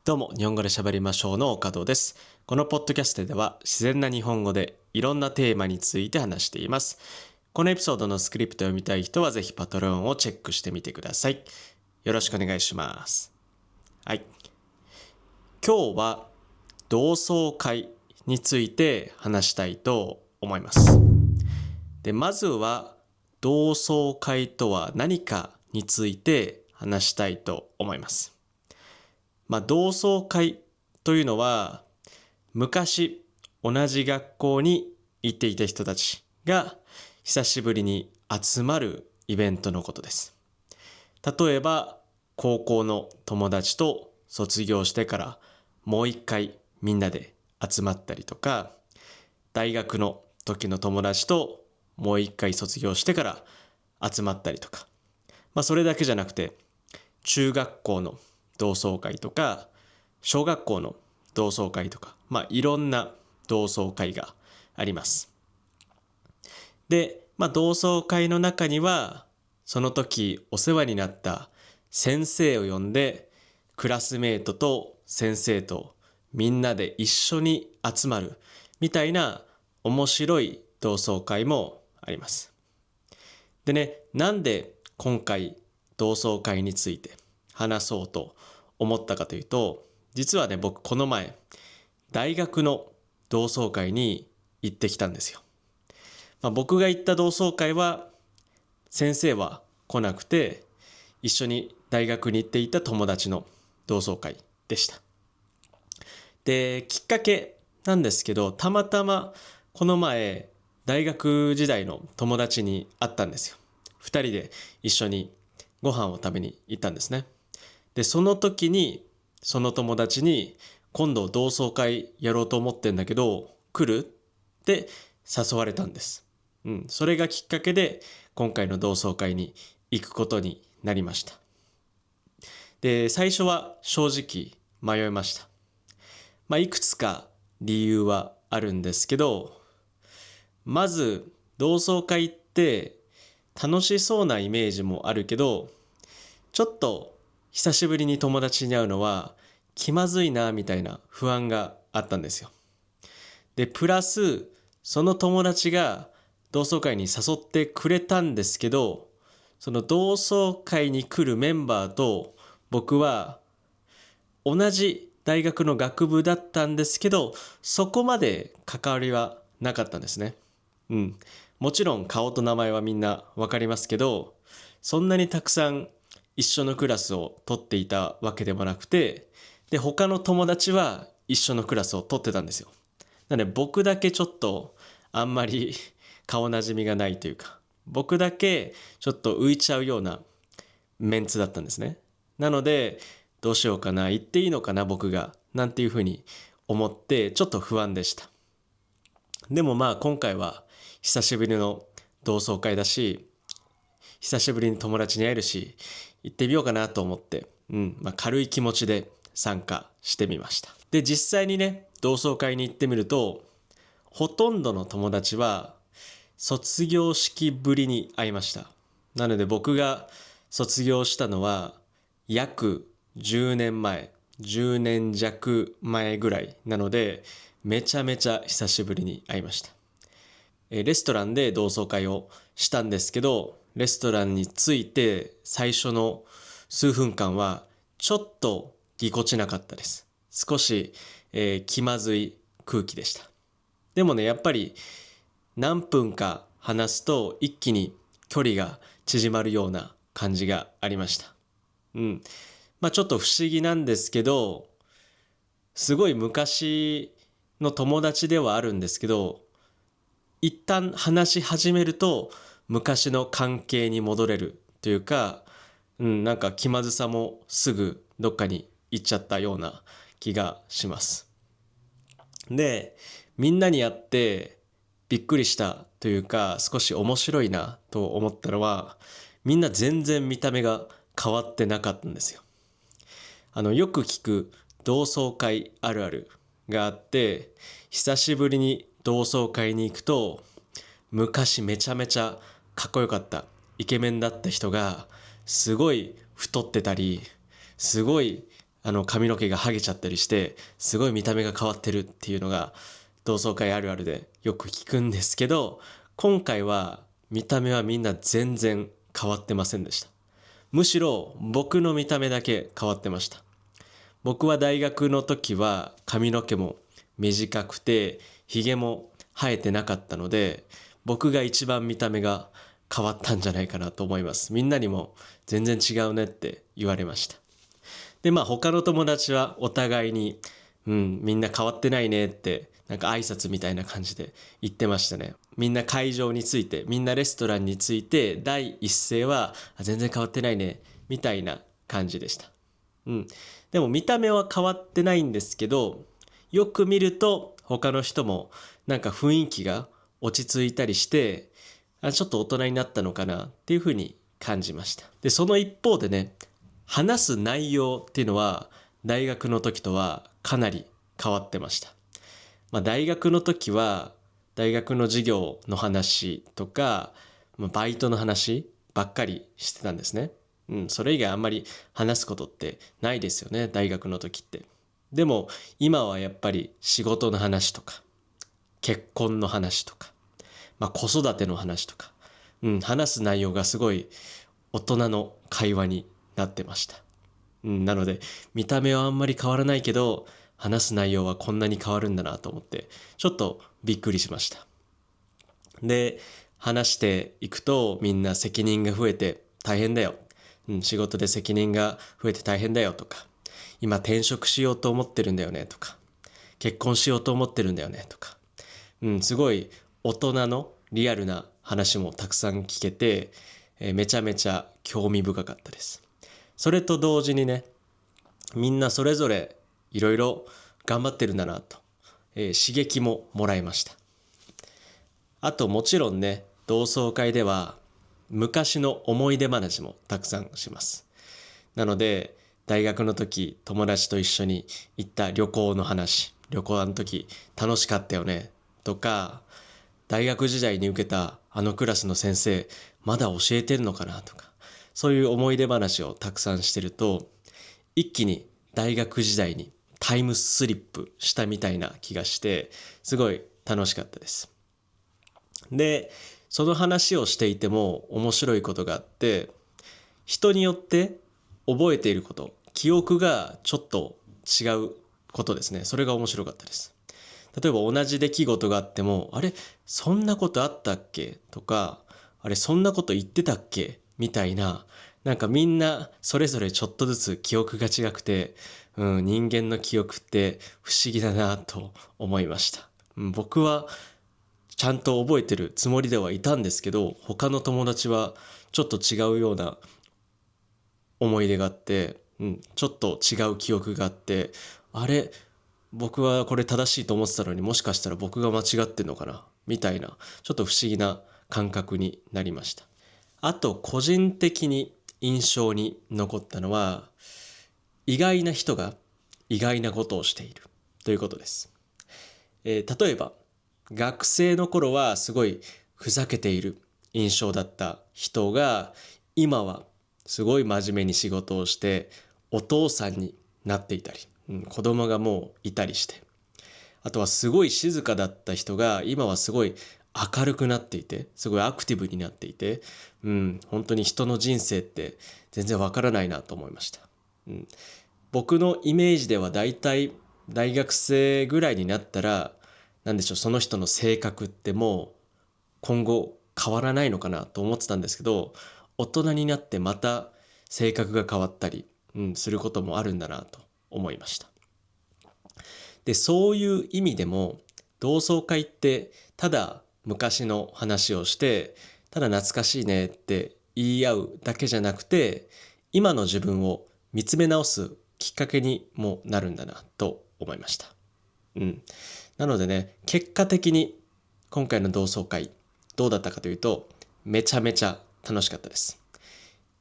どうも、日本語で喋りましょうの岡戸です。このポッドキャストでは自然な日本語でいろんなテーマについて話しています。このエピソードのスクリプトを読みたい人はぜひパトレオンをチェックしてみてください。よろしくお願いします。はい。今日は同窓会について話したいと思います。で、まずは同窓会とは何かについて話したいと思います。同窓会というのは昔同じ学校に行っていた人たちが久しぶりに集まるイベントのことです。例えば高校の友達と卒業してからもう一回みんなで集まったりとか、大学の時の友達ともう一回卒業してから集まったりとか、それだけじゃなくて中学校の同窓会とか小学校の同窓会とか、いろんな同窓会があります。で、同窓会の中にはその時お世話になった先生を呼んでクラスメートと先生とみんなで一緒に集まるみたいな面白い同窓会もあります。でね、なんで今回同窓会について話そうと思ったかというと、実はね、僕この前大学の同窓会に行ってきたんですよ。僕が行った同窓会は先生は来なくて、一緒に大学に行っていた友達の同窓会でした。で、きっかけなんですけど、たまたまこの前大学時代の友達に会ったんですよ。二人で一緒にご飯を食べに行ったんですね。で、その時にその友達に今度同窓会やろうと思ってんだけど来るって誘われたんです。それがきっかけで今回の同窓会に行くことになりました。で、最初は正直迷いました。いくつか理由はあるんですけど、まず同窓会って楽しそうなイメージもあるけど、ちょっと久しぶりに友達に会うのは気まずいなみたいな不安があったんですよ。で、プラスその友達が同窓会に誘ってくれたんですけど、その同窓会に来るメンバーと僕は同じ大学の学部だったんですけど、そこまで関わりはなかったんですね。もちろん顔と名前はみんなわかりますけど、そんなにたくさん一緒のクラスを取っていたわけでもなくて、で、他の友達は一緒のクラスを取ってたんですよ。なので僕だけちょっとあんまり顔なじみがないというか、僕だけちょっと浮いちゃうようなメンツだったんですね。なので、どうしようかな、言っていいのかな僕が、なんていうふうに思ってちょっと不安でした。でも今回は久しぶりの同窓会だし、久しぶりに友達に会えるし、行ってみようかなと思って、軽い気持ちで参加してみました。で、実際にね、同窓会に行ってみると、ほとんどの友達は卒業式ぶりに会いました。なので僕が卒業したのは約10年前、10年弱前ぐらいなので、めちゃめちゃ久しぶりに会いました。レストランで同窓会をしたんですけど、レストランに着いて最初の数分間はちょっとぎこちなかったです。少し、気まずい空気でした。でもね、やっぱり何分か話すと一気に距離が縮まるような感じがありました。ちょっと不思議なんですけど、すごい昔の友達ではあるんですけど、一旦話し始めると昔の関係に戻れるというか、なんか気まずさもすぐどっかに行っちゃったような気がします。で、みんなに会ってびっくりしたというか、少し面白いなと思ったのは、みんな全然見た目が変わってなかったんですよ。よく聞く同窓会あるあるがあって、久しぶりに同窓会に行くと、昔めちゃめちゃかっこよかったイケメンだった人がすごい太ってたり、すごい髪の毛がハゲちゃったりしてすごい見た目が変わってるっていうのが同窓会あるあるでよく聞くんですけど、今回は見た目はみんな全然変わってませんでした。むしろ僕の見た目だけ変わってました。僕は大学の時は髪の毛も短くてひげも生えてなかったので、僕が一番見た目が変わったんじゃないかなと思います。みんなにも全然違うねって言われました。で他の友達はお互いにみんな変わってないねってなんか挨拶みたいな感じで言ってましたね。みんな会場について、みんなレストランについて第一声は全然変わってないねみたいな感じでした。でも見た目は変わってないんですけど、よく見ると他の人もなんか雰囲気が落ち着いたりして、ちょっと大人になったのかなっていうふうに感じました。でその一方でね、話す内容っていうのは大学の時とはかなり変わってました。大学の時は大学の授業の話とか、バイトの話ばっかりしてたんですね。それ以外あんまり話すことってないですよね、大学の時って。でも今はやっぱり仕事の話とか結婚の話とか、子育ての話とか、話す内容がすごい大人の会話になってました。なので見た目はあんまり変わらないけど話す内容はこんなに変わるんだなと思ってちょっとびっくりしました。で話していくとみんな責任が増えて大変だよ、仕事で責任が増えて大変だよとか、今転職しようと思ってるんだよねとか、結婚しようと思ってるんだよねとか、すごい大人のリアルな話もたくさん聞けて、めちゃめちゃ興味深かったです。それと同時にね、みんなそれぞれいろいろ頑張ってるんだなと、刺激ももらいました。あともちろんね、同窓会では昔の思い出話もたくさんします。なので大学の時友達と一緒に行った旅行の話、旅行の時楽しかったよねとか、大学時代に受けたあのクラスの先生まだ教えてるのかなとか、そういう思い出話をたくさんしてると一気に大学時代にタイムスリップしたみたいな気がしてすごい楽しかったです。でその話をしていても面白いことがあって、人によって覚えていること、記憶がちょっと違うことですね。それが面白かったです。例えば同じ出来事があっても、あれそんなことあったっけとか、あれそんなこと言ってたっけみたいな、なんかみんなそれぞれちょっとずつ記憶が違くて、人間の記憶って不思議だなと思いました。僕はちゃんと覚えてるつもりではいたんですけど、他の友達はちょっと違うような思い出があって、ちょっと違う記憶があって、あれ僕はこれ正しいと思ってたのに、もしかしたら僕が間違ってんのかなみたいな、ちょっと不思議な感覚になりました。あと個人的に印象に残ったのは、意外な人が意外なことをしているということです。例えば学生の頃はすごいふざけている印象だった人が、今はすごい真面目に仕事をしてお父さんになっていたり、子供がもういたりして、あとはすごい静かだった人が今はすごい明るくなっていて、すごいアクティブになっていて、本当に人の人生って全然わからないなと思いました。僕のイメージではだいたい大学生ぐらいになったら、なんでしょう、その人の性格ってもう今後変わらないのかなと思ってたんですけど、大人になってまた性格が変わったり、することもあるんだなと思いました。でそういう意味でも同窓会ってただ昔の話をしてただ懐かしいねって言い合うだけじゃなくて、今の自分を見つめ直すきっかけにもなるんだなと思いました。なのでね、結果的に今回の同窓会どうだったかというと、めちゃめちゃ楽しかったです。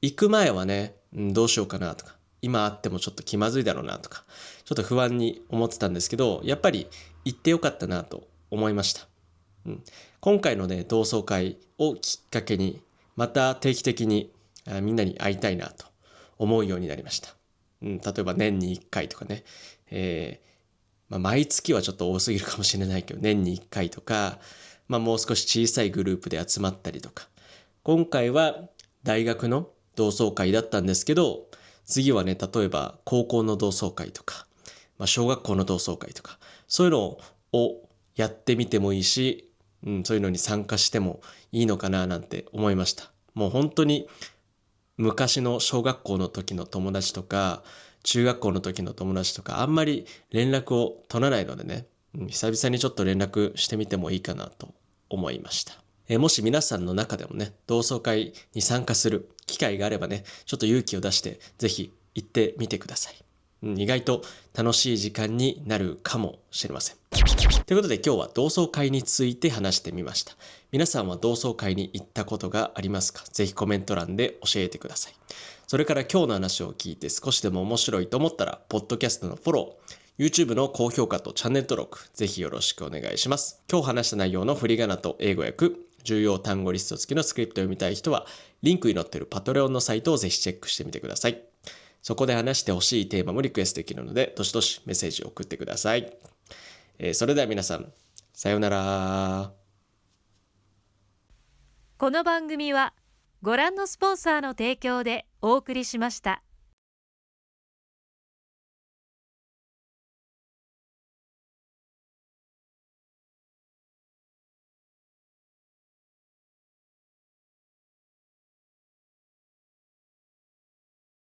行く前はね、どうしようかなとか、今会ってもちょっと気まずいだろうなとか、ちょっと不安に思ってたんですけど、やっぱり行ってよかったなと思いました。今回のね、同窓会をきっかけに、また定期的にみんなに会いたいなと思うようになりました。例えば年に1回とかね、毎月はちょっと多すぎるかもしれないけど、年に1回とか、もう少し小さいグループで集まったりとか。今回は大学の同窓会だったんですけど、次はね、例えば高校の同窓会とか、小学校の同窓会とか、そういうのをやってみてもいいし、そういうのに参加してもいいのかななんて思いました。もう本当に昔の小学校の時の友達とか、中学校の時の友達とか、あんまり連絡を取らないのでね、久々にちょっと連絡してみてもいいかなと思いました。もし皆さんの中でもね、同窓会に参加する機会があればね、ちょっと勇気を出してぜひ行ってみてください。意外と楽しい時間になるかもしれません。ということで今日は同窓会について話してみました。皆さんは同窓会に行ったことがありますか？ぜひコメント欄で教えてください。それから今日の話を聞いて少しでも面白いと思ったら、ポッドキャストのフォロー、YouTube の高評価とチャンネル登録、ぜひよろしくお願いします。今日話した内容の振り仮名と英語訳、重要単語リスト付きのスクリプトを読みたい人は、リンクに載っているパトレオンのサイトをぜひチェックしてみてください。そこで話してほしいテーマもリクエストできるので、どしどしメッセージを送ってください。それでは皆さん、さようなら。この番組はご覧のスポンサーの提供でお送りしました。